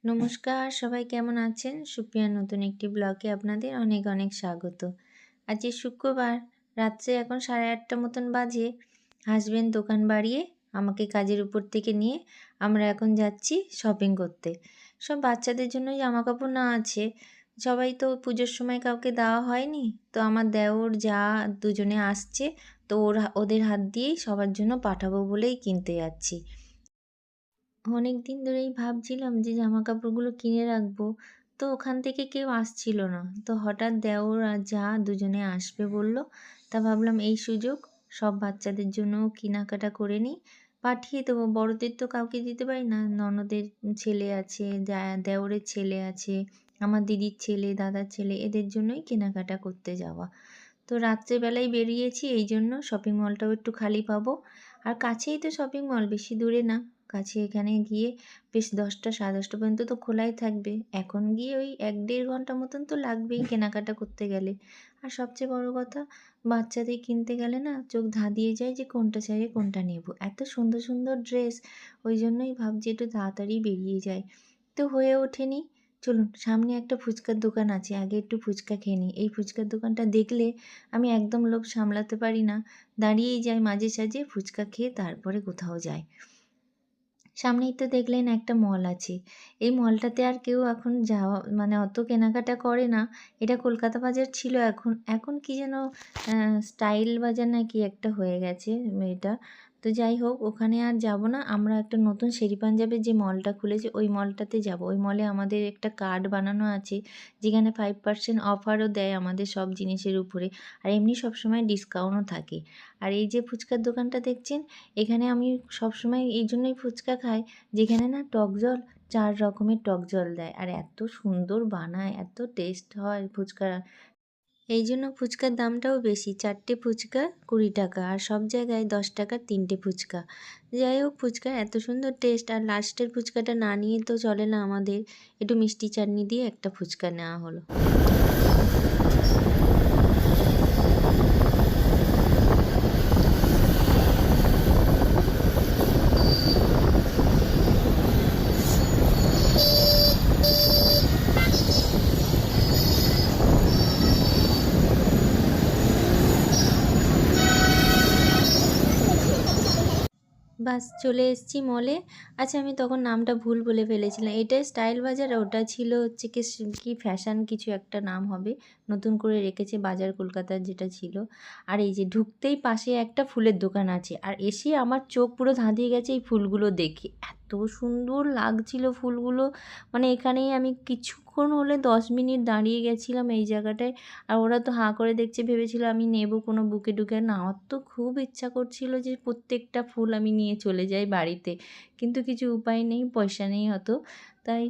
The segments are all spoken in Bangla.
নমস্কার, সবাই কেমন আছেন? সুপ্রিয়ার নতুন একটি ব্লগে আপনাদের অনেক অনেক স্বাগত। আজকে শুক্রবার, রাত্রে এখন 8:30 মতন বাজে। হাসবেন্ড দোকান বাড়িয়ে আমাকে কাজের উপর থেকে নিয়ে আমরা এখন যাচ্ছি শপিং করতে। সব বাচ্চাদের জন্য জামাকাপড় নেওয়া আছে। সবাই তো পুজোর সময় কাউকে দেওয়া হয়নি, তো আমার দেওর যা দুজনে আসছে, তো ওদের হাত দিয়েই সবার জন্য পাঠাবো বলেই কিনতে যাচ্ছি। অনেক দিন ধরেই ভাবছিলাম যে জামা কাপড়গুলো কিনে রাখবো, তো ওখান থেকে কেউ আসছিল না। তো হঠাৎ দেওর আর যা দুজনে আসবে বলল, তা ভাবলাম এই সুযোগ সব বাচ্চাদের জন্য কেনাকাটা করে নিই, পাঠিয়ে দেবো। বড়দের তো কাউকে দিতে পারি না, ননদের ছেলে আছে, দেওরের ছেলে আছে, আমার দিদির ছেলে, দাদার ছেলে, এদের জন্যই কেনাকাটা করতে যাওয়া। তো রাত্রেবেলায় বেরিয়েছি, এই জন্য শপিং মলটাও একটু খালি পাবো। আর কাছেই তো শপিং মল, বেশি দূরে না, কাছে। এখানে গিয়ে বেশ 10টা 10:30 পর্যন্ত তো খোলাই থাকবে। এখন গিয়ে ওই 1-1.5 ঘন্টা মতন তো লাগবেই কেনাকাটা করতে গেলে। আর সবচেয়ে বড় কথা, বাচ্চাদের কিনতে গেলে না চোখ ধাঁধিয়ে যায় যে কোনটা ছেড়ে কোনটা নেব। এত সুন্দর সুন্দর ড্রেস, ওই জন্যই ভাবছি একটু তাড়াতাড়ি বেরিয়ে যায়, তো হয়ে ওঠেনি। চলুন, সামনে একটা ফুচকার দোকান আছে, আগে একটু ফুচকা খেয়ে নিই। এই ফুচকার দোকানটা দেখলে আমি একদম লোভ সামলাতে পারি না, দাঁড়িয়েই যাই মাঝে সাঝে, ফুচকা খেয়ে তারপরে কোথাও যাই। সামনেই তো দেখলেন একটা মল আছে। এই মলটাতে আর কেউ এখন যাওয়া মানে অত কেনাকাটা করে না। এটা কলকাতা বাজার ছিল, এখন এখন কি যেন স্টাইল বাজার না কি একটা হয়ে গেছে এটা। তো যাই হোক, ওখানে আর যাব না। আমরা একটা নতুন শেরি পাঞ্জাবের যে মলটা খুলেছে ওই মলটাতে যাব। ওই মলে আমাদের একটা কার্ড বানানো আছে, যেখানে 5% অফারও দেয় আমাদের সব জিনিসের উপরে। আর এমনি সবসময় ডিসকাউন্টও থাকে। আর এই যে ফুচকার দোকানটা দেখছেন, এখানে আমি সবসময় এই জন্যই ফুচকা খাই, যেখানে না টক জল, 4 রকমের টক জল দেয়, আর এত সুন্দর বানায়, এত টেস্ট হয় ফুচকা। এই জন্য ফুচকার দামটাও বেশি। 4টে ফুচকা 20 টাকা, আর সব জায়গায় 10 টাকার 3টে ফুচকা। যাই হোক, ফুচকার এত সুন্দর টেস্ট, আর লাস্টের ফুচকাটা না নিয়ে তো চলে না আমাদের, একটু মিষ্টি চাটনি দিয়ে একটা ফুচকা নেওয়া হলো। বাস চলে এসেছি মলে। আচ্ছা, আমি তখন নামটা ভুল বলে ফেলেছিলাম। এটাই স্টাইল বাজার, ওটা ছিল হচ্ছে কি ফ্যাশন কিছু একটা নাম হবে, নতুন করে রেখেছে বাজার কলকাতার যেটা ছিল। আর এই যে ঢুকতেই পাশে একটা ফুলের দোকান আছে, আর এসে আমার চোখ পুরো ধাঁধিয়ে গেছে এই ফুলগুলো দেখে। এত সুন্দর লাগছিল ফুলগুলো, মানে এখানেই আমি কিছুক্ষণ হলে 10 মিনিট দাঁড়িয়ে গেছিলাম এই জায়গাটায়। আর ওরা তো হাঁ করে দেখছে, ভেবেছিল আমি নেব কোনো বুকে টুকে। না, আমার তো খুব ইচ্ছা করছিল যে প্রত্যেকটা ফুল আমি নিয়ে চলে যাই বাড়িতে, কিন্তু কিছু উপায় নেই, পয়সা নেই অত। তাই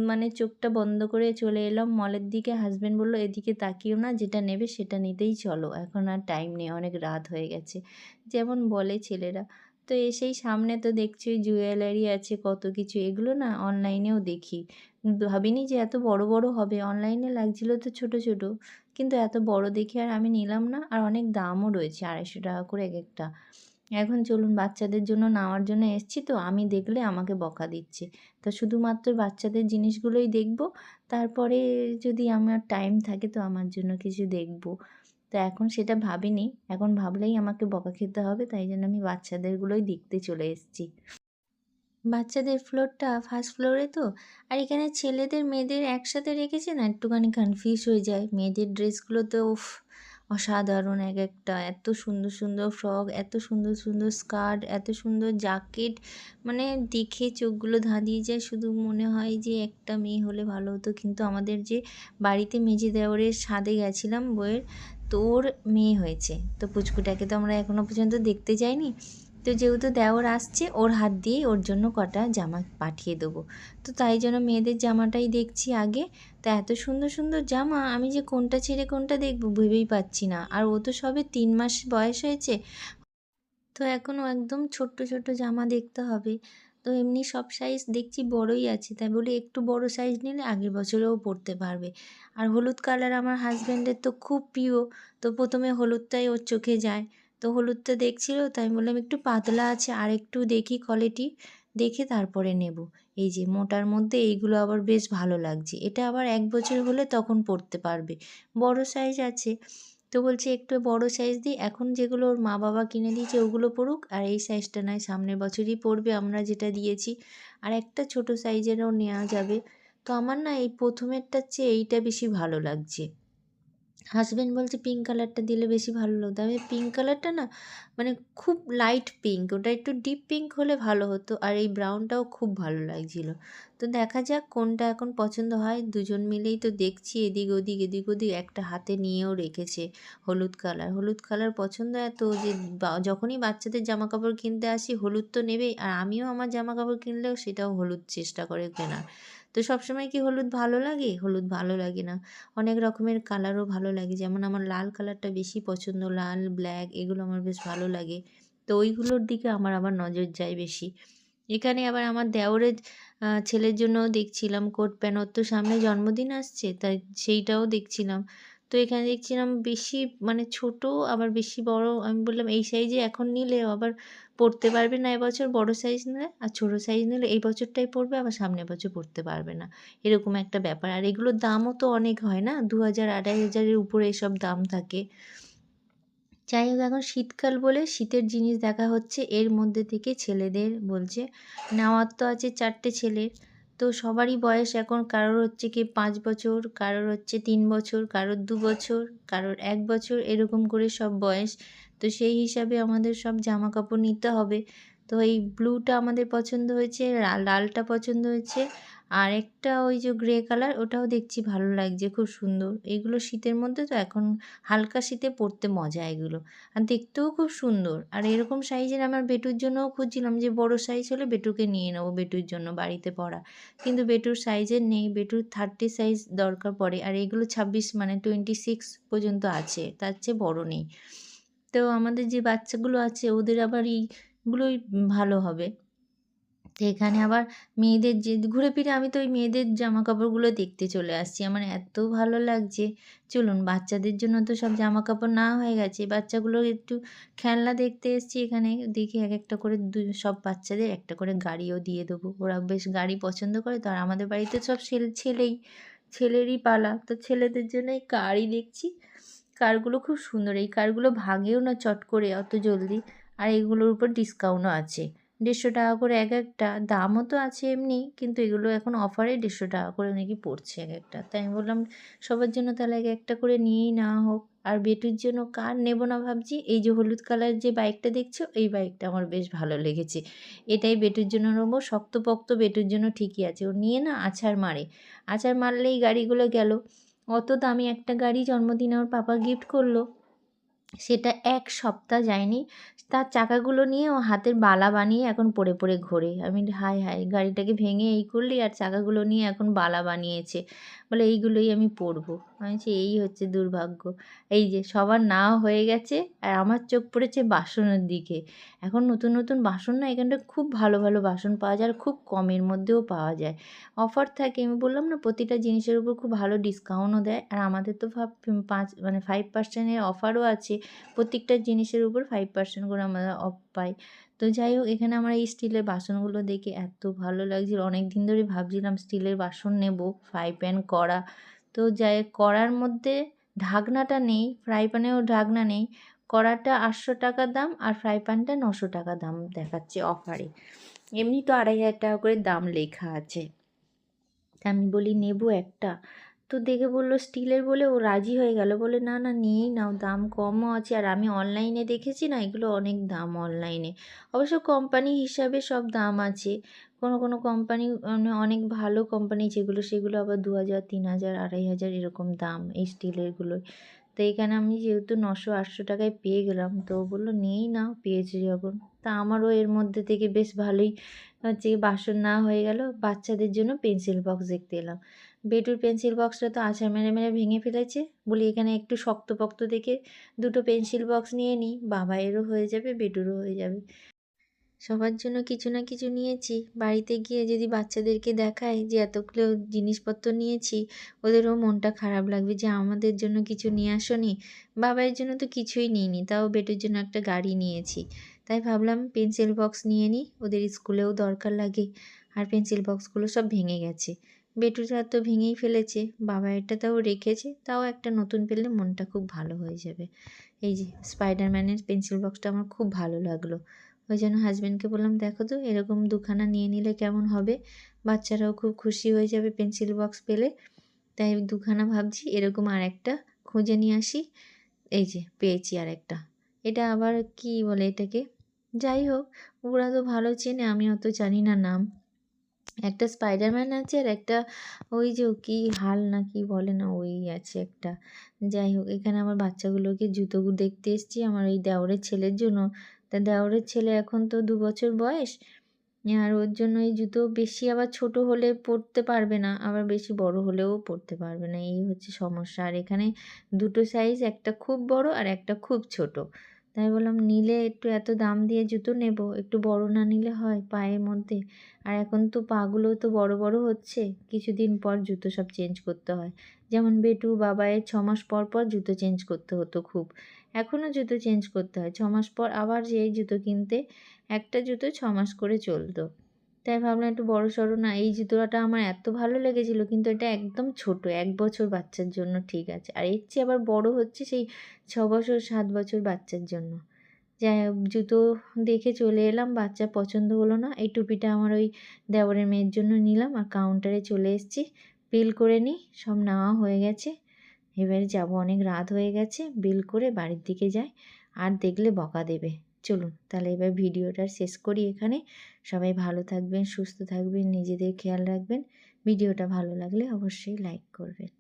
মানে চোখটা বন্ধ করে চলে এলাম মলের দিকে। হাজব্যান্ড বলল, এদিকে তাকিও না, যেটা নেবে সেটা নিতেই চলো, এখন আর টাইম নেই, অনেক রাত হয়ে গেছে, যেমন বলে ছেলেরা। তো এসেই সামনে তো দেখছি ওই জুয়েলারি আছে, কত কিছু। এগুলো না অনলাইনেও দেখি, ভাবিনি যে এত বড় বড় হবে। অনলাইনে লাগছিল তো ছোট ছোট, কিন্তু এত বড় দেখে আর আমি নিলাম না। আর অনেক দামও রয়েছে, 250 টাকা করে এক একটা। এখন চলুন, বাচ্চাদের জন্য নেওয়ার জন্য এসেছি, তো আমি দেখলে আমাকে বকা দিচ্ছে, তো শুধুমাত্র বাচ্চাদের জিনিসগুলোই দেখব। তারপরে যদি আমার টাইম থাকে তো আমার জন্য কিছু দেখব। তো এখন সেটা ভাবিনি, এখন ভাবলেই আমাকে বকা খেতে হবে, তাই জন্য আমি বাচ্চাদেরগুলোই দেখতে চলে এসেছি। বাচ্চাদের ফ্লোরটা ফার্স্ট ফ্লোরে তো। আর এখানে ছেলেদের মেয়েদের একসাথে রেখেছে না, একটুখানি কনফিউজ হয়ে যায়। মেয়েদের ড্রেসগুলো তো উফ, অসাধারণ এক একটা, এত সুন্দর সুন্দর ফ্রক, এত সুন্দর সুন্দর স্কার্ট, এত সুন্দর জ্যাকেট, মানে দেখে চোখগুলো ধাঁধিয়ে যায়। শুধু মনে হয় যে একটা মেয়ে হলে ভালো হতো। কিন্তু আমাদের যে বাড়িতে মেজে দেওরের সাধে গেছিলাম বইয়ের, তো ওর মেয়ে হয়েছে, তো পুচকুটাকে তো আমরা এখনও পর্যন্ত দেখতে যাইনি। তো যেহেতু দেওর আসছে, ওর হাত দিয়েই ওর জন্য কটা জামা পাঠিয়ে দেবো। তো তাই জন্য মেয়েদের জামাটাই দেখছি আগে। তো এত সুন্দর সুন্দর জামা, আমি যে কোনটা ছেড়ে কোনটা দেখবো ভেবেই পাচ্ছি না। আর ও তো সবে 3 মাস বয়স হয়েছে, তো এখনও একদম ছোট্ট ছোট্ট জামা দেখতে হবে। তো এমনি সব সাইজ দেখছি বড়ই আছে, তাই বলি একটু বড় সাইজ নিলে আগের বছরেও পরতে পারবে। আর হলুদ কালার আমার হাজব্যান্ডের তো খুব প্রিয়, তো প্রথমে হলুদটাই ওর চোখে যায়। তো হলুদটা দেখছিল, তাই আমি বললাম একটু পাতলা আছে, আর একটু দেখি কোয়ালিটি। দেখে তারপরে নেব। এই যে মোটার মধ্যে এইগুলো আবার বেশ ভালো লাগছে। এটা আবার ১ বছর হলে তখন পরতে পারবে। বড় সাইজ আছে। তো বলছে একটু বড় সাইজ দিই। এখন যেগুলো ওর মা-বাবা কিনে দিয়েছে ওগুলো পড়ুক, আর এই সাইজটা নয় সামনের বছরই পরবে আমরা যেটা দিয়েছি। আর একটা ছোট সাইজেরও নেওয়া যাবে। তো আমার না এই ১ম এরটার চেয়ে এইটা বেশি ভালো লাগছে। হাসব্যান্ড বলছে পিঙ্ক কালারটা দিলে বেশি ভালো লাগতো। আমি পিঙ্ক কালারটা না মানে খুব লাইট পিঙ্ক, ওটা একটু ডিপ পিঙ্ক হলে ভালো হতো। আর এই ব্রাউনটাও খুব ভালো লাগছিল। তো দেখা যাক কোনটা এখন পছন্দ হয়। দুজন মিলেই তো দেখছি এদিক ওদিক এদিক ওদিক, একটা হাতে নিয়েও রেখেছে হলুদ কালার। হলুদ কালার পছন্দ এত যে যখনই বাচ্চাদের জামা কাপড় কিনতে আসি হলুদ তো নেবেই, আর আমিও আমার জামা কাপড় কিনলেও সেটাও হলুদ চেষ্টা করে কেনার। তো সবসময় কি হলুদ ভালো লাগে? হলুদ ভালো লাগে না। অনেক রকমের কালারও ভালো লাগে, যেমন আমার লাল কালারটা বেশি পছন্দ, লাল ব্ল্যাক এগুলো আমার বেশ ভালো লাগে। তো ওইগুলোর দিকে আমার আবার নজর যায় বেশি। এখানে আবার আমার দেওরের ছেলের জন্যও দেখছিলাম কোট প্যান্ট, ওর তো সামনে জন্মদিন আসছে তাই সেইটাও দেখছিলাম। তো এখানে দেখছিলাম বেশি মানে ছোট আবার বেশি বড়, আমি বললাম এই সাইজে এখন নিলে আবার পরতে পারবে না এবছর, বড় সাইজ নিলে আর ছোট সাইজ নিলে এই বছরটাই পরবে আবার সামনের বছর পরতে পারবে না, এরকম একটা ব্যাপার। আর এগুলোর দামও তো অনেক হয় না, ২,০০০ ২,৫০০-এর উপরে এসব দাম থাকে। যাই হোক এখন শীতকাল বলে শীতের জিনিস দেখা হচ্ছে। এর মধ্যে থেকে ছেলেদের বলছে নেওয়ার তো আছে ৪টে ছেলের। তো সবারই বয়স এখন কারোর হচ্ছে কি ৫ বছর, কারোর হচ্ছে ৩ বছর, কারোর ২ বছর, কারোর ১ বছর, এরকম করে সব বয়স। তো সেই হিসাবে আমাদের সব জামা কাপড় নিতে হবে। তো এই ব্লুটা আমাদের পছন্দ হয়েছে, লালটা পছন্দ হয়েছে। আর একটা ওই যে গ্রে কালার ওটাও দেখছি ভালো লাগছে, খুব সুন্দর। এগুলো শীতের মধ্যে তো এখন হালকা শীতে পরতে মজা এগুলো। আর দেখতেও খুব সুন্দর। আর এরকম সাইজের আমার বেটুর জন্যও খুঁজছিলাম যে বড় সাইজ হলে বেটুকে নিয়ে নেবো বেটুর জন্য বাড়িতে পরা। কিন্তু বেটুর সাইজের নেই, বেটুর 30 সাইজ দরকার পড়ে। আর এগুলো 26 মানে 26 পর্যন্ত আছে, তার চেয়ে বড় নেই। তো আমাদের যে বাচ্চাগুলো আছে ওদের আবার এইগুলোই ভালো হবে। তো এখানে আবার মেয়েদের যে ঘুরে ফিরে আমি তো ওই মেয়েদের জামা কাপড়গুলো দেখতে চলে আসছি। আমার এত ভালো লাগছে। চলুন বাচ্চাদের জন্য তো সব জামা কাপড় নেওয়া হয়ে গেছে। বাচ্চাগুলোর একটু খেলনা দেখতে এসেছি এখানে। দেখি এক একটা করে সব বাচ্চাদের একটা করে গাড়িও দিয়ে দেবো। ওরা বেশ গাড়ি পছন্দ করে তো। আর আমাদের বাড়িতে সব ছেলেই, ছেলেরই পালা। তো ছেলেদের জন্য এই কারই দেখছি। কারগুলো খুব সুন্দর। এই কারগুলো ভাঙেও না চট করে অত জলদি। আর এগুলোর উপর ডিসকাউন্টও আছে। ১৫০ টাকা করে এক একটা, দামও তো আছে এমনি, কিন্তু এগুলো এখন অফারে ১৫০ টাকা করে নাকি পড়ছে এক একটা। তাই আমি বললাম সবার জন্য তাহলে এক একটা করে নিয়েই নেওয়া হোক। আর বেটুর জন্য কার নেব না ভাবছি, এই যে হলুদ কালার যে বাইকটা দেখছো এই বাইকটা আমার বেশ ভালো লেগেছে। এটাই বেটুর জন্য নেবো। শক্তপোক্ত বেটুর জন্য ঠিকই আছে, ও নিয়ে না আছাড় মারে। আছাড় মারলেই গাড়িগুলো গেল। অত দামি একটা গাড়ি জন্মদিনে ওর পাপা গিফট করলো, সেটা ১ সপ্তাহ যায়নি। তার চাকাগুলো নিয়ে ও হাতের বালা বানিয়ে এখন পড়ে, পড়ে ঘোরে। আমি হায়, হায়! গাড়িটাকে ভেঙে এই করলি আর চাকাগুলো নিয়ে এখন বালা বানিয়েছে। বলে এইগুলোই আমি পরবো। আমি বলছি এই হচ্ছে দুর্ভাগ্য। এই যে সবার নেওয়া হয়ে গেছে আর আমার চোখ পড়েছে বাসনের দিকে। এখন নতুন, নতুন বাসন না এখানটায় খুব ভালো, ভালো বাসন পাওয়া যায় আর খুব কমের মধ্যেও পাওয়া যায়। অফার থাকে, আমি বললাম না প্রতিটা জিনিসের উপর খুব ভালো ডিসকাউন্টও দেয়। আর আমাদের তো 5% এর অফারও আছে। প্রত্যেকটা জিনিসের উপর 5% করে আমরা অফ পাই। তো যাই হোক এখানে আমার এই স্টিলের বাসনগুলো দেখে এত ভালো লাগছিল। অনেক দিন ধরে ভাবছিলাম স্টিলের বাসন নেব, ফ্রাই প্যান, কড়া। তো যাই কড়ার মধ্যে ঢাকনাটা নেই, ফ্রাই প্যানেও ঢাকনা নেই। কড়াটা ৮০০ টাকা দাম আর ফ্রাই প্যানটা ৯০০ টাকা দাম দেখাচ্ছে অফারে। এমনি তো ২,৫০০ টাকা করে দাম লেখা আছে। তা আমি বলি নেব একটা। তো দেখে বলল স্টিলের বলে ও রাজি হয়ে গেল। বলে না, না নিয়েই নাও, দাম কমও আছে। আর আমি অনলাইনে দেখেছি না এগুলো অনেক দাম অনলাইনে। অবশ্য কোম্পানি হিসাবে সব দাম আছে। কোনো, কোনো কোম্পানি মানে অনেক ভালো কোম্পানি যেগুলো সেগুলো আবার ২,০০০, ৩,০০০, ২,৫০০ এরকম দাম এই স্টিলেরগুলোর। তো এখানে আমি যেহেতু ৯০০-৮০০ টাকায় পেয়ে গেলাম তো ও বলল নিয়েই নাও পেয়েছি যখন। তা আমারও এর মধ্যে থেকে বেশ ভালোই হচ্ছে বাসন নেওয়া হয়ে গেল। বাচ্চাদের জন্য পেন্সিল বক্স দেখতে এলাম। বেটুর পেন্সিল বক্সটা তো আছাড় মেরে, মেরে ভেঙে ফেলেছে। বলি এখানে একটু শক্তপোক্ত দেখে ২টো পেন্সিল বক্স নিয়ে নিই, বাবাইয়েরও হয়ে যাবে, বেটুরও হয়ে যাবে। সবার জন্য কিছু না কিছু নিয়েছি। বাড়িতে গিয়ে যদি বাচ্চাদেরকে দেখাই যে এতগুলো জিনিসপত্র নিয়েছি, ওদেরও মনটা খারাপ লাগবে যে আমাদের জন্য কিছু নিয়ে আসোনি। বাবাইয়ের জন্য তো কিছুই নিইনি, তাও বেটুর জন্য একটা গাড়ি নিয়েছি। তাই ভাবলাম পেন্সিল বক্স নিয়ে নিই, ওদের স্কুলেও দরকার লাগে। আর পেন্সিল বক্সগুলো সব ভেঙে গেছে। বেটুটা তো ভেঙেই ফেলেছে, বাবাইয়েরটা তাও রেখেছে, তাও একটা নতুন পেলে মনটা খুব ভালো হয়ে যাবে। এই যে স্পাইডারম্যানের পেন্সিল বক্সটা আমার খুব ভালো লাগলো। ওই জন্য হাজব্যান্ডকে বললাম, দেখো তো এরকম দুখানা নিয়ে নিলে কেমন হবে, বাচ্চারাও খুব খুশি হয়ে যাবে পেন্সিল বক্স পেলে। তাই দুখানা ভাবছি এরকম আর একটা খুঁজে নিয়ে আসি। এই যে পেয়েছি আর একটা। এটা আবার কি বলে এটাকে, যাই হোক, ওরা তো ভালো চেনে, আমি অত জানি না নাম। একটা স্পাইডারম্যান আছে আর একটা ওই যে কি হাল না কি বলে না, ওই আছে একটা। যাই হোক, এখানে আমার বাচ্চাগুলোকে জুতো দেখতে এসেছি আমার ওই দেওরের ছেলের জন্য। তা দেওরের ছেলে এখন তো 2 বছর বয়স, আর ওর জন্য এই জুতো বেশি আবার ছোট হলে পরতে পারবে না, আবার বেশি বড় হলেও পরতে পারবে না, এই হচ্ছে সমস্যা। আর এখানে দুটো সাইজ, একটা খুব বড় আর একটা খুব ছোট। তাই বললাম নিলে একটু এত দাম দিয়ে জুতো নেব, একটু বড় না নিলে হয় পায়ের মধ্যে। আর এখন তো পাগুলো তো বড় বড় হচ্ছে, কিছুদিন পর জুতো সব চেঞ্জ করতে হয়। যেমন বেটু বাবায়ের 6 মাস পর পর জুতো চেঞ্জ করতে হতো খুব, এখনও জুতো চেঞ্জ করতে হয় 6 মাস পর, আবার যেই জুতো কিনতে, একটা জুতো 6 মাস করে চলতো। তাই ভাবলাম একটু বড় সড়ো না, এই জুতোটা আমার এত ভালো লেগেছিল, কিন্তু এটা একদম ছোট, 1 বছর বাচ্চার জন্য ঠিক আছে, আর এর চেয়ে আবার বড় হচ্ছে সেই 6 বছর 7 বছর বাচ্চার জন্য। যাই হোক, জুতো দেখে চলে এলাম, বাচ্চা পছন্দ হলো না। এই টুপিটা আমার ওই দেওরের মেয়ের জন্য নিলাম, আর কাউন্টারে চলে এসেছি, বিল করে নিই। সব নেওয়া হয়ে গেছে, এবারে যাব, অনেক রাত হয়ে গেছে, বিল করে বাড়ির দিকে যাই, আর দেখলে বকা দেবে। চলুন তাহলে এবার ভিডিওটা শেষ করি এখানে। সবাই ভালো থাকবেন, সুস্থ থাকবেন, নিজেদের খেয়াল রাখবেন। ভিডিওটা ভালো লাগলে অবশ্যই লাইক করবেন।